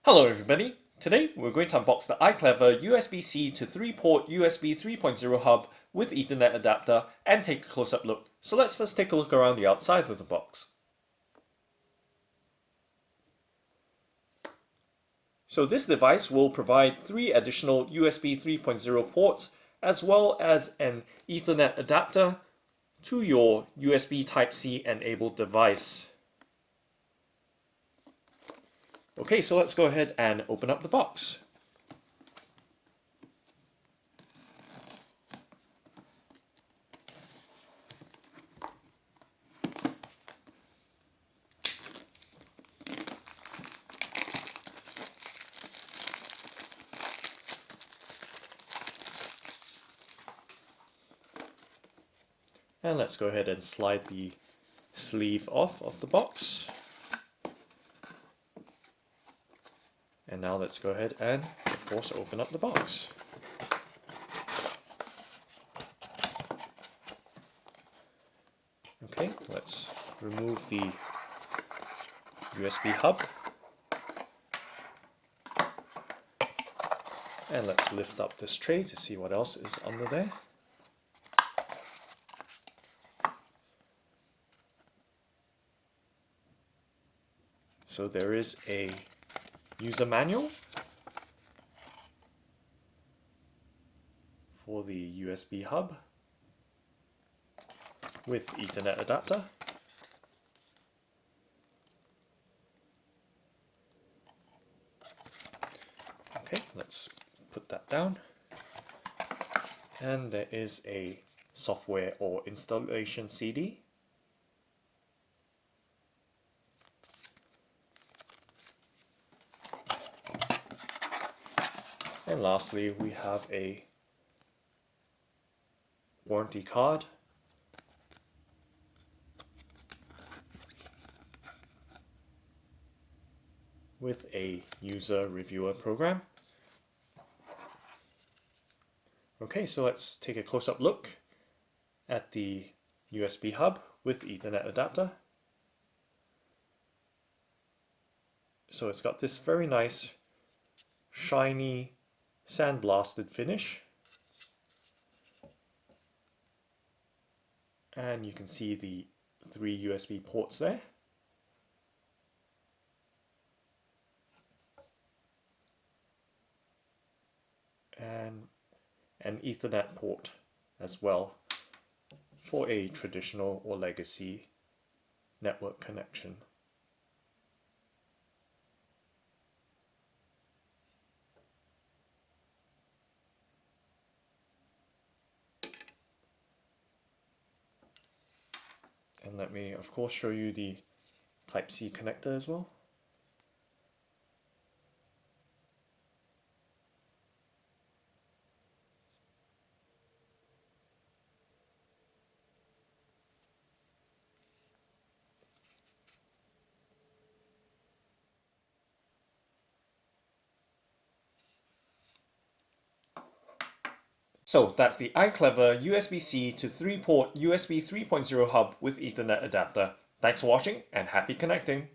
Hello everybody! Today we're going to unbox the iClever USB-C to 3-port USB 3.0 hub with Ethernet adapter and take a close-up look. So let's first take a look around the outside of the box. So this device will provide 3 additional USB 3.0 ports as well as an Ethernet adapter to your USB Type-C enabled device. Okay, so let's go ahead and open up the box. And let's go ahead and slide the sleeve off of the box. And now let's go ahead and, of course, open up the box. Okay, let's remove the USB hub. And let's lift up this tray to see what else is under there. So there is a user manual for the USB hub with Ethernet adapter. Okay, let's put that down. And there is a software or installation CD. And lastly, we have a warranty card with a user reviewer program. Okay, so let's take a close-up look at the USB hub with Ethernet adapter. So it's got this very nice, shiny, sandblasted finish. And you can see the 3 USB ports there. And an Ethernet port as well for a traditional or legacy network connection. And let me, of course, show you the Type-C connector as well. So that's the iClever USB-C to 3-port USB 3.0 hub with Ethernet adapter. Thanks for watching and happy connecting!